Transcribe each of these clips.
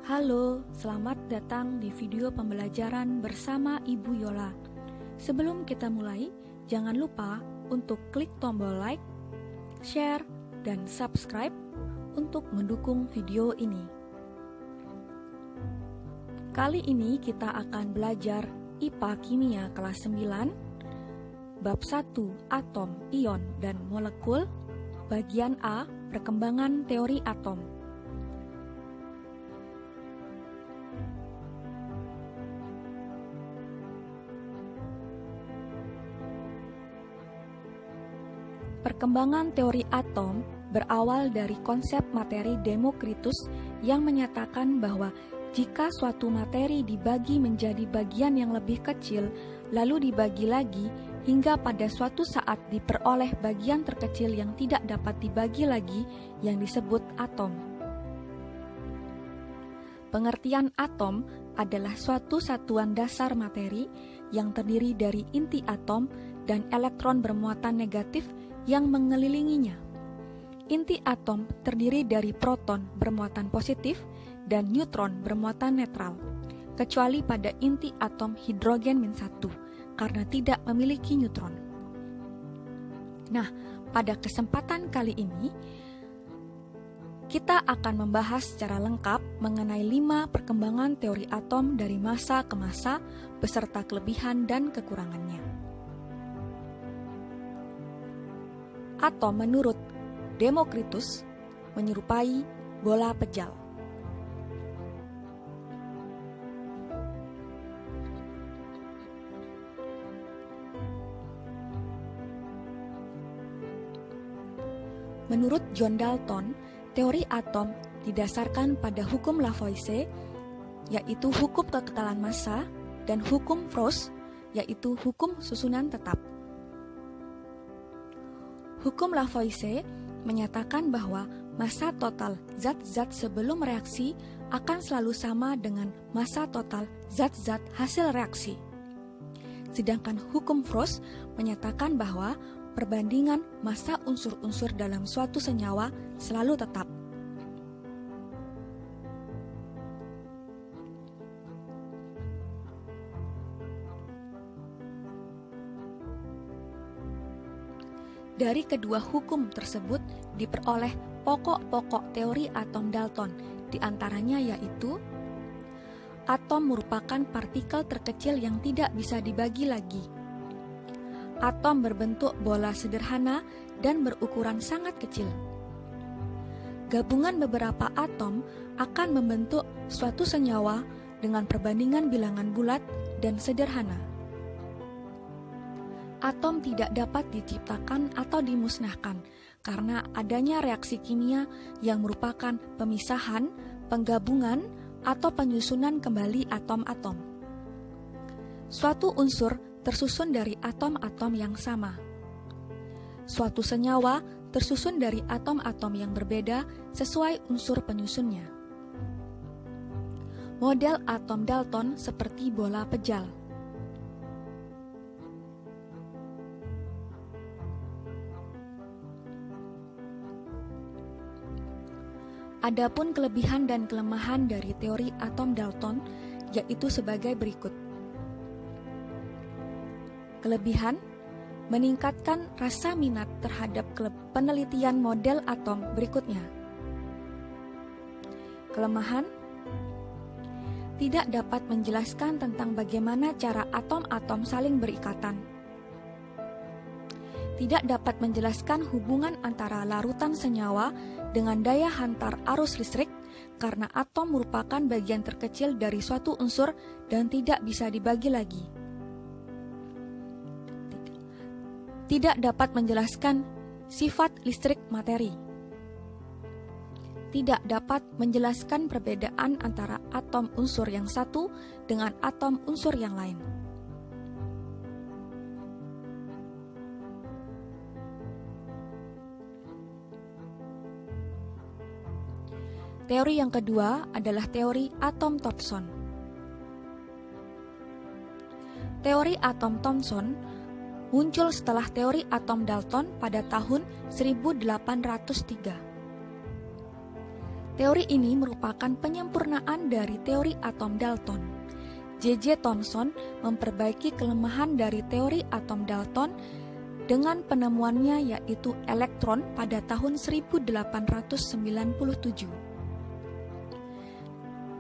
Halo, selamat datang di video pembelajaran bersama Ibu Yola. Sebelum kita mulai, jangan lupa untuk klik tombol like, share, dan subscribe untuk mendukung video ini. Kali ini kita akan belajar IPA Kimia kelas 9, Bab 1 Atom, Ion, dan Molekul, Bagian A, Perkembangan Teori Atom. Perkembangan teori atom berawal dari konsep materi Demokritus yang menyatakan bahwa jika suatu materi dibagi menjadi bagian yang lebih kecil, lalu dibagi lagi, hingga pada suatu saat diperoleh bagian terkecil yang tidak dapat dibagi lagi, yang disebut atom. Pengertian atom adalah suatu satuan dasar materi yang terdiri dari inti atom dan elektron bermuatan negatif yang mengelilinginya. Inti atom terdiri dari proton bermuatan positif dan neutron bermuatan netral, kecuali pada inti atom hidrogen -1 karena tidak memiliki neutron. Nah, pada kesempatan kali ini kita akan membahas secara lengkap mengenai 5 perkembangan teori atom dari masa ke masa beserta kelebihan dan kekurangannya. Atom menurut Demokritus menyerupai bola pejal. Menurut John Dalton, teori atom didasarkan pada hukum Lavoisier, yaitu hukum kekekalan massa, dan hukum Frost, yaitu hukum susunan tetap. Hukum Lavoisier menyatakan bahwa massa total zat-zat sebelum reaksi akan selalu sama dengan massa total zat-zat hasil reaksi. Sedangkan hukum Frost menyatakan bahwa perbandingan massa unsur-unsur dalam suatu senyawa selalu tetap. Dari kedua hukum tersebut diperoleh pokok-pokok teori atom Dalton, diantaranya yaitu atom merupakan partikel terkecil yang tidak bisa dibagi lagi. Atom berbentuk bola sederhana dan berukuran sangat kecil. Gabungan beberapa atom akan membentuk suatu senyawa dengan perbandingan bilangan bulat dan sederhana. Atom tidak dapat diciptakan atau dimusnahkan karena adanya reaksi kimia yang merupakan pemisahan, penggabungan, atau penyusunan kembali atom-atom. Suatu unsur tersusun dari atom-atom yang sama. Suatu senyawa tersusun dari atom-atom yang berbeda sesuai unsur penyusunnya. Model atom Dalton seperti bola pejal. Adapun kelebihan dan kelemahan dari teori atom Dalton yaitu sebagai berikut. Kelebihan, meningkatkan rasa minat terhadap penelitian model atom berikutnya. Kelemahan, tidak dapat menjelaskan tentang bagaimana cara atom-atom saling berikatan. Tidak dapat menjelaskan hubungan antara larutan senyawa dengan daya hantar arus listrik karena atom merupakan bagian terkecil dari suatu unsur dan tidak bisa dibagi lagi. Tidak dapat menjelaskan sifat listrik materi. Tidak dapat menjelaskan perbedaan antara atom unsur yang satu dengan atom unsur yang lain. Teori yang kedua adalah teori atom Thomson. Teori atom Thomson muncul setelah teori atom Dalton pada tahun 1803. Teori ini merupakan penyempurnaan dari teori atom Dalton. J.J. Thomson memperbaiki kelemahan dari teori atom Dalton dengan penemuannya yaitu elektron pada tahun 1897.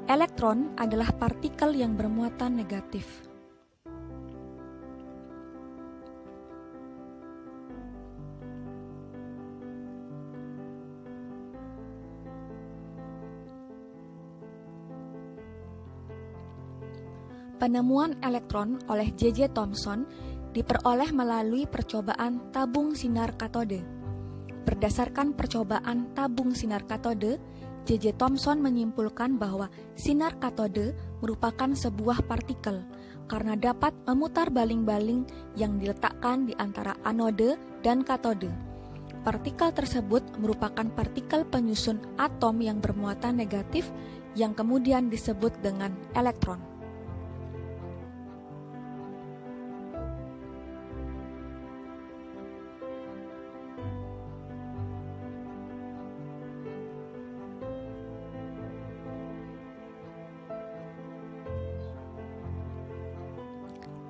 Elektron adalah partikel yang bermuatan negatif. Penemuan elektron oleh J.J. Thomson diperoleh melalui percobaan tabung sinar katode. Berdasarkan percobaan tabung sinar katode, J.J. Thomson menyimpulkan bahwa sinar katode merupakan sebuah partikel karena dapat memutar baling-baling yang diletakkan di antara anode dan katode. Partikel tersebut merupakan partikel penyusun atom yang bermuatan negatif yang kemudian disebut dengan elektron.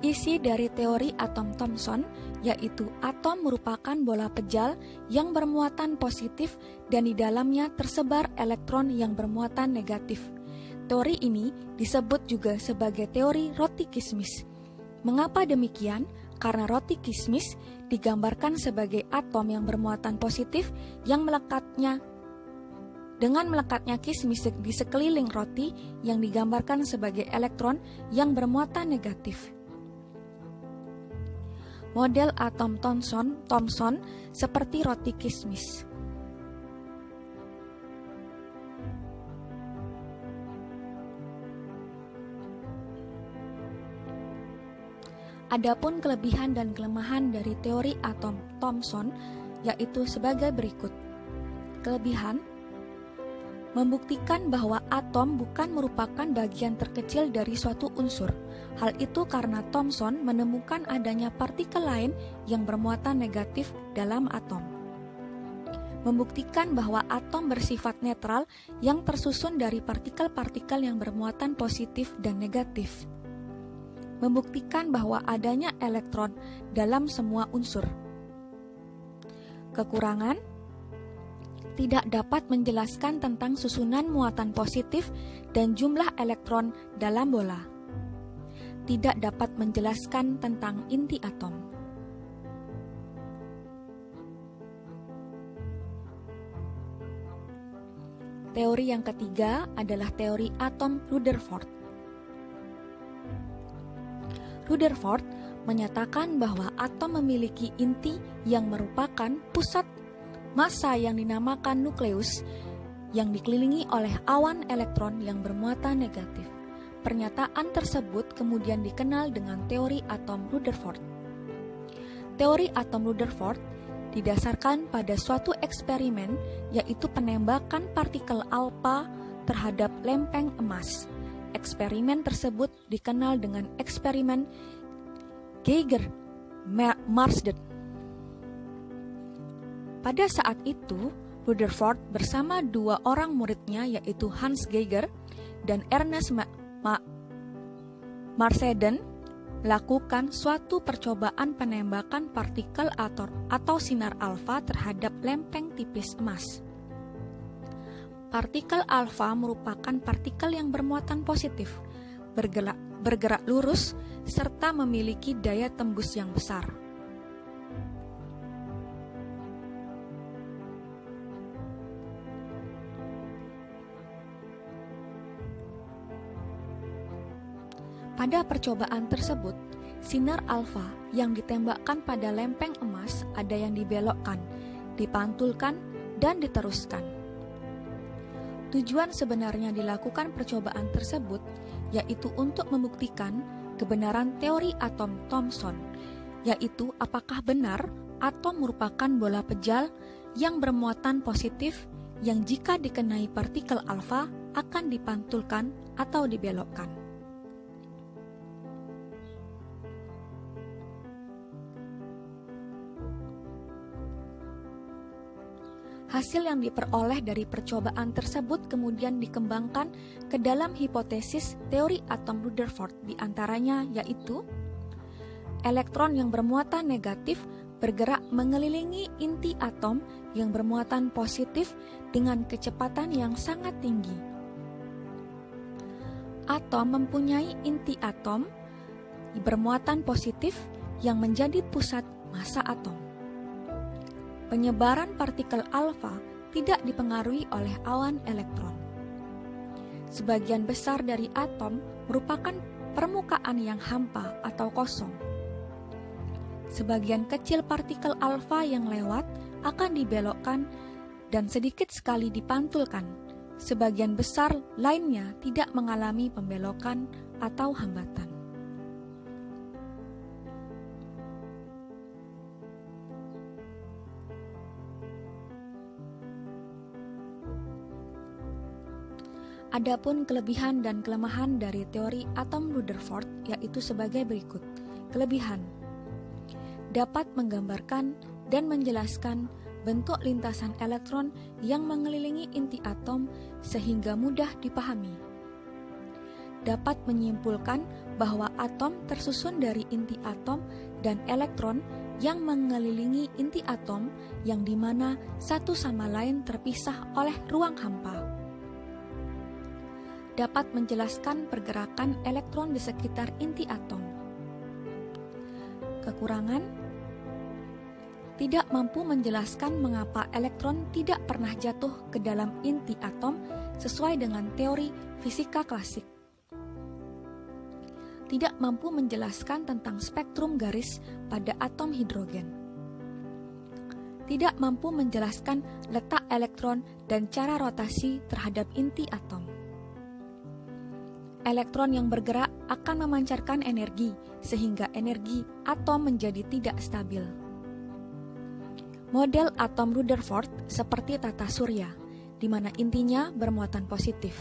Isi dari teori atom Thomson yaitu atom merupakan bola pejal yang bermuatan positif dan di dalamnya tersebar elektron yang bermuatan negatif. Teori ini disebut juga sebagai teori roti kismis. Mengapa demikian? Karena roti kismis digambarkan sebagai atom yang bermuatan positif yang melekatnya dengan melekatnya kismis di sekeliling roti yang digambarkan sebagai elektron yang bermuatan negatif. Model atom Thomson seperti roti kismis. Adapun kelebihan dan kelemahan dari teori atom Thomson yaitu sebagai berikut. Kelebihan: membuktikan bahwa atom bukan merupakan bagian terkecil dari suatu unsur. Hal itu karena Thomson menemukan adanya partikel lain yang bermuatan negatif dalam atom. Membuktikan bahwa atom bersifat netral yang tersusun dari partikel-partikel yang bermuatan positif dan negatif. Membuktikan bahwa adanya elektron dalam semua unsur. Kekurangan: tidak dapat menjelaskan tentang susunan muatan positif dan jumlah elektron dalam bola. Tidak dapat menjelaskan tentang inti atom. Teori yang ketiga adalah teori atom Rutherford. Rutherford menyatakan bahwa atom memiliki inti yang merupakan pusat massa yang dinamakan nukleus yang dikelilingi oleh awan elektron yang bermuatan negatif. Pernyataan tersebut kemudian dikenal dengan teori atom Rutherford. Teori atom Rutherford didasarkan pada suatu eksperimen yaitu penembakan partikel alfa terhadap lempeng emas. Eksperimen tersebut dikenal dengan eksperimen Geiger-Marsden. Pada saat itu, Rutherford bersama dua orang muridnya yaitu Hans Geiger dan Ernest Marsden lakukan suatu percobaan penembakan partikel atau sinar alfa terhadap lempeng tipis emas. Partikel alfa merupakan partikel yang bermuatan positif, bergerak lurus, serta memiliki daya tembus yang besar. Pada percobaan tersebut, sinar alfa yang ditembakkan pada lempeng emas ada yang dibelokkan, dipantulkan, dan diteruskan. Tujuan sebenarnya dilakukan percobaan tersebut yaitu untuk membuktikan kebenaran teori atom Thomson, yaitu apakah benar atom merupakan bola pejal yang bermuatan positif yang jika dikenai partikel alfa akan dipantulkan atau dibelokkan. Hasil yang diperoleh dari percobaan tersebut kemudian dikembangkan ke dalam hipotesis teori atom Rutherford, di antaranya yaitu elektron yang bermuatan negatif bergerak mengelilingi inti atom yang bermuatan positif dengan kecepatan yang sangat tinggi. Atom mempunyai inti atom bermuatan positif yang menjadi pusat massa atom. Penyebaran partikel alfa tidak dipengaruhi oleh awan elektron. Sebagian besar dari atom merupakan permukaan yang hampa atau kosong. Sebagian kecil partikel alfa yang lewat akan dibelokkan dan sedikit sekali dipantulkan. Sebagian besar lainnya tidak mengalami pembelokan atau hambatan. Adapun kelebihan dan kelemahan dari teori atom Rutherford yaitu sebagai berikut. Kelebihan: dapat menggambarkan dan menjelaskan bentuk lintasan elektron yang mengelilingi inti atom sehingga mudah dipahami. Dapat menyimpulkan bahwa atom tersusun dari inti atom dan elektron yang mengelilingi inti atom yang dimana satu sama lain terpisah oleh ruang hampa. Dapat menjelaskan pergerakan elektron di sekitar inti atom. Kekurangan: tidak mampu menjelaskan mengapa elektron tidak pernah jatuh ke dalam inti atom sesuai dengan teori fisika klasik. Tidak mampu menjelaskan tentang spektrum garis pada atom hidrogen. Tidak mampu menjelaskan letak elektron dan cara rotasi terhadap inti atom. Elektron yang bergerak akan memancarkan energi, sehingga energi atom menjadi tidak stabil. Model atom Rutherford seperti tata surya, di mana intinya bermuatan positif.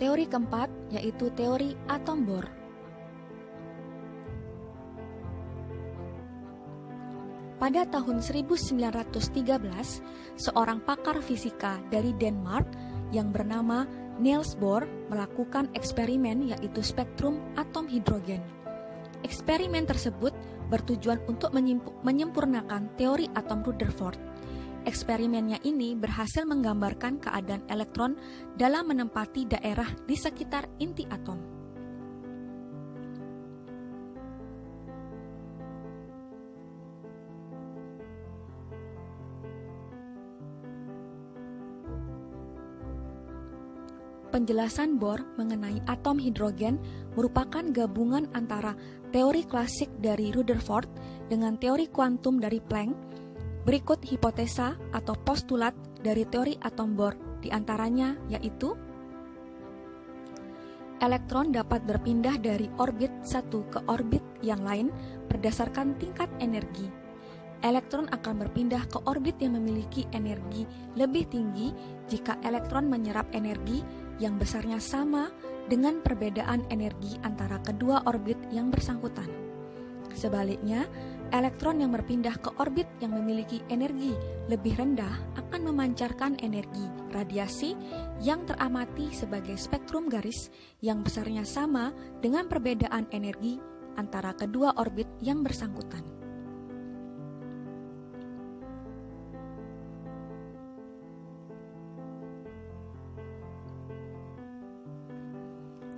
Teori keempat yaitu teori atom Bohr. Pada tahun 1913, seorang pakar fisika dari Denmark yang bernama Niels Bohr melakukan eksperimen yaitu spektrum atom hidrogen. Eksperimen tersebut bertujuan untuk menyempurnakan teori atom Rutherford. Eksperimennya ini berhasil menggambarkan keadaan elektron dalam menempati daerah di sekitar inti atom. Penjelasan Bohr mengenai atom hidrogen merupakan gabungan antara teori klasik dari Rutherford dengan teori kuantum dari Planck. Berikut hipotesa atau postulat dari teori atom Bohr, di antaranya yaitu: elektron dapat berpindah dari orbit satu ke orbit yang lain berdasarkan tingkat energi. Elektron akan berpindah ke orbit yang memiliki energi lebih tinggi jika elektron menyerap energi yang besarnya sama dengan perbedaan energi antara kedua orbit yang bersangkutan. Sebaliknya, elektron yang berpindah ke orbit yang memiliki energi lebih rendah akan memancarkan energi radiasi yang teramati sebagai spektrum garis yang besarnya sama dengan perbedaan energi antara kedua orbit yang bersangkutan.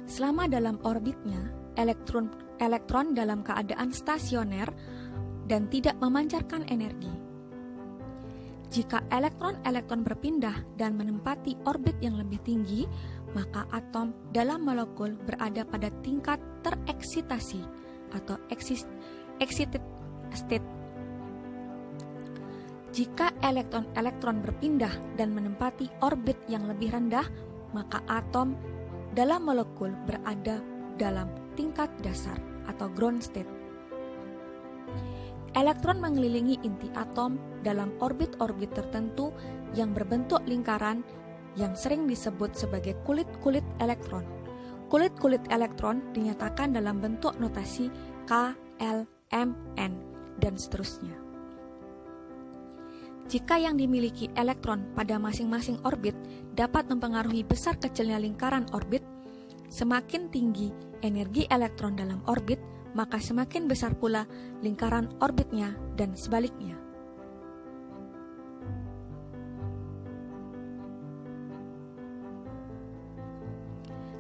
Selama dalam orbitnya, elektron dalam keadaan stasioner dan tidak memancarkan energi. Jika elektron-elektron berpindah dan menempati orbit yang lebih tinggi, maka atom dalam molekul berada pada tingkat tereksitasi atau excited state. Jika elektron-elektron berpindah dan menempati orbit yang lebih rendah, maka atom dalam molekul berada dalam tingkat dasar atau ground state. Elektron mengelilingi inti atom dalam orbit-orbit tertentu yang berbentuk lingkaran yang sering disebut sebagai kulit-kulit elektron. Kulit-kulit elektron dinyatakan dalam bentuk notasi K, L, M, N, dan seterusnya. Jika yang dimiliki elektron pada masing-masing orbit dapat mempengaruhi besar kecilnya lingkaran orbit, semakin tinggi energi elektron dalam orbit, maka semakin besar pula lingkaran orbitnya dan sebaliknya.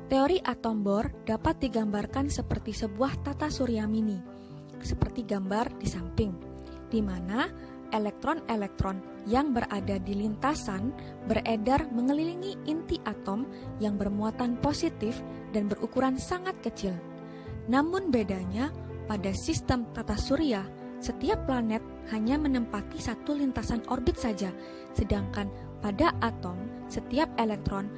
Teori atom Bohr dapat digambarkan seperti sebuah tata surya mini, seperti gambar di samping, di mana elektron-elektron yang berada di lintasan beredar mengelilingi inti atom yang bermuatan positif dan berukuran sangat kecil. Namun bedanya, pada sistem tata surya, setiap planet hanya menempati satu lintasan orbit saja, sedangkan pada atom, setiap elektron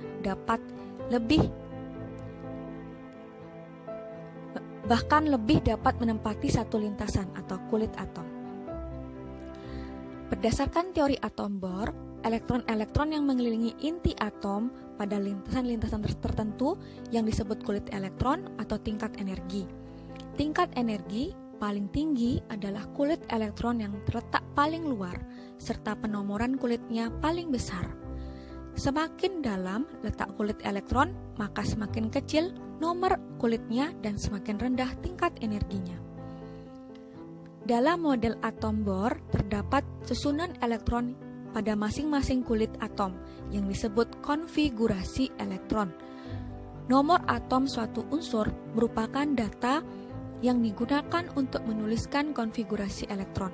bahkan lebih dapat menempati satu lintasan atau kulit atom. Berdasarkan teori atom Bohr, elektron-elektron yang mengelilingi inti atom pada lintasan-lintasan tertentu yang disebut kulit elektron atau tingkat energi. Tingkat energi paling tinggi adalah kulit elektron yang terletak paling luar, serta penomoran kulitnya paling besar. Semakin dalam letak kulit elektron, maka semakin kecil nomor kulitnya dan semakin rendah tingkat energinya. Dalam model atom Bohr terdapat susunan elektron pada masing-masing kulit atom yang disebut konfigurasi elektron. Nomor atom suatu unsur merupakan data yang digunakan untuk menuliskan konfigurasi elektron.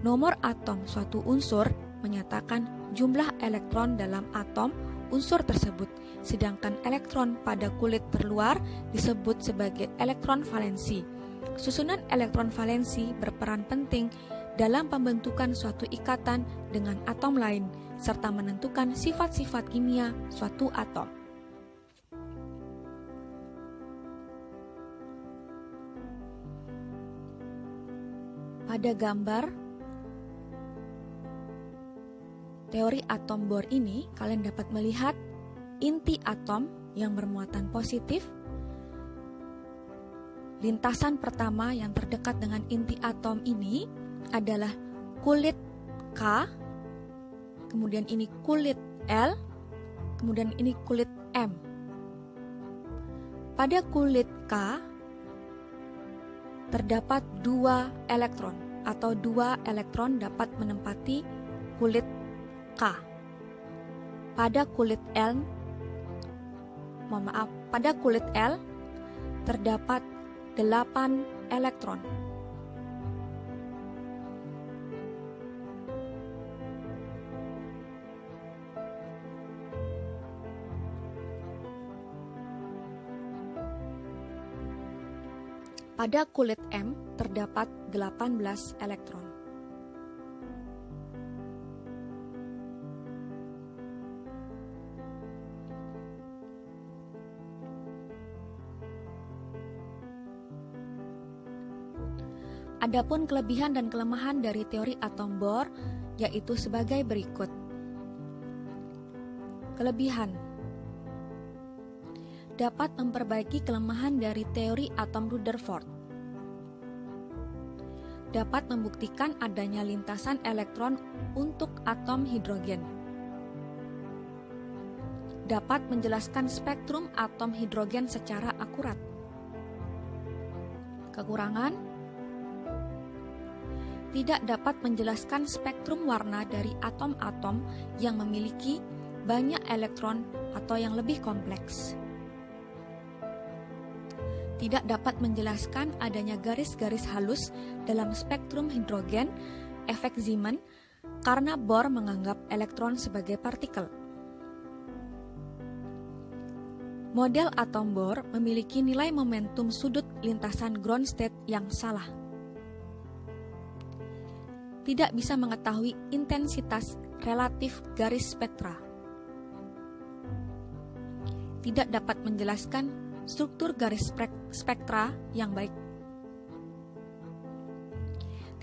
Nomor atom suatu unsur menyatakan jumlah elektron dalam atom unsur tersebut, sedangkan elektron pada kulit terluar disebut sebagai elektron valensi. Susunan elektron valensi berperan penting dalam pembentukan suatu ikatan dengan atom lain, serta menentukan sifat-sifat kimia suatu atom. Pada gambar teori atom Bohr ini, kalian dapat melihat inti atom yang bermuatan positif. Lintasan pertama yang terdekat dengan inti atom ini adalah kulit K, kemudian ini kulit L, kemudian ini kulit M. Pada kulit K terdapat 2 elektron atau 2 elektron dapat menempati kulit K. Pada kulit L terdapat 8 elektron. Pada kulit M terdapat 18 elektron. Adapun kelebihan dan kelemahan dari teori atom Bohr yaitu sebagai berikut. Kelebihan: dapat memperbaiki kelemahan dari teori atom Rutherford. Dapat membuktikan adanya lintasan elektron untuk atom hidrogen. Dapat menjelaskan spektrum atom hidrogen secara akurat. Kekurangan: tidak dapat menjelaskan spektrum warna dari atom-atom yang memiliki banyak elektron atau yang lebih kompleks. Tidak dapat menjelaskan adanya garis-garis halus dalam spektrum hidrogen, efek Zeeman, karena Bohr menganggap elektron sebagai partikel. Model atom Bohr memiliki nilai momentum sudut lintasan ground state yang salah. Tidak bisa mengetahui intensitas relatif garis spektra. Tidak dapat menjelaskan struktur garis spektra yang baik.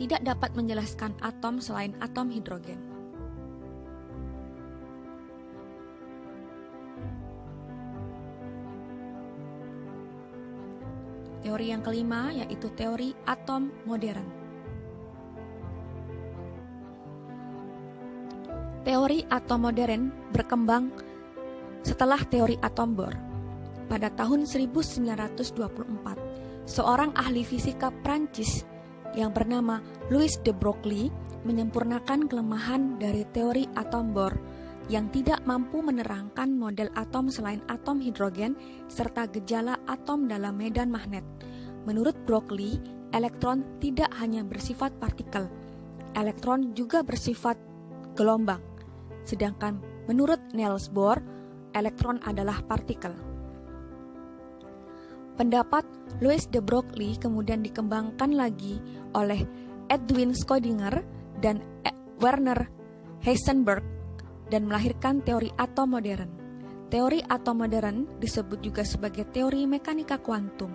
Tidak dapat menjelaskan atom selain atom hidrogen. Teori yang kelima yaitu teori atom modern. Teori atom modern berkembang setelah teori atom Bohr. Pada tahun 1924, seorang ahli fisika Prancis yang bernama Louis de Broglie menyempurnakan kelemahan dari teori atom Bohr yang tidak mampu menerangkan model atom selain atom hidrogen serta gejala atom dalam medan magnet. Menurut Broglie, elektron tidak hanya bersifat partikel, elektron juga bersifat gelombang. Sedangkan menurut Niels Bohr, elektron adalah partikel. Pendapat Louis de Broglie kemudian dikembangkan lagi oleh Edwin Schrödinger dan Werner Heisenberg dan melahirkan teori atom modern. Teori atom modern disebut juga sebagai teori mekanika kuantum.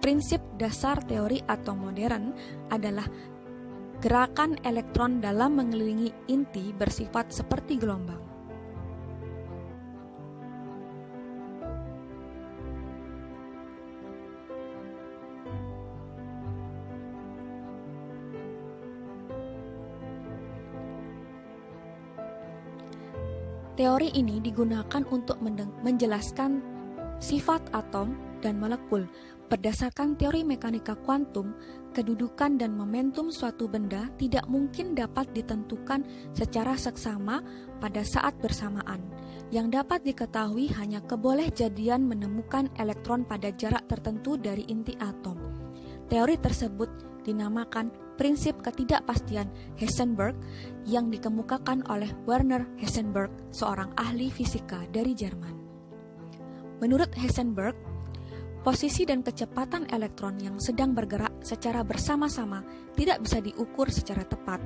Prinsip dasar teori atom modern adalah gerakan elektron dalam mengelilingi inti bersifat seperti gelombang. Teori ini digunakan untuk menjelaskan sifat atom dan molekul. Berdasarkan teori mekanika kuantum, kedudukan dan momentum suatu benda tidak mungkin dapat ditentukan secara seksama pada saat bersamaan. Yang dapat diketahui hanya kebolehjadian menemukan elektron pada jarak tertentu dari inti atom. Teori tersebut dinamakan prinsip ketidakpastian Heisenberg yang dikemukakan oleh Werner Heisenberg, seorang ahli fisika dari Jerman. Menurut Heisenberg, posisi dan kecepatan elektron yang sedang bergerak secara bersama-sama tidak bisa diukur secara tepat,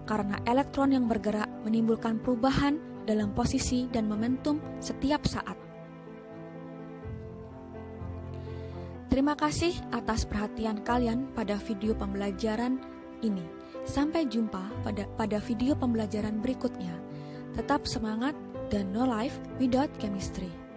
karena elektron yang bergerak menimbulkan perubahan dalam posisi dan momentum setiap saat. Terima kasih atas perhatian kalian pada video pembelajaran ini. Sampai jumpa pada video pembelajaran berikutnya. Tetap semangat dan no life without chemistry.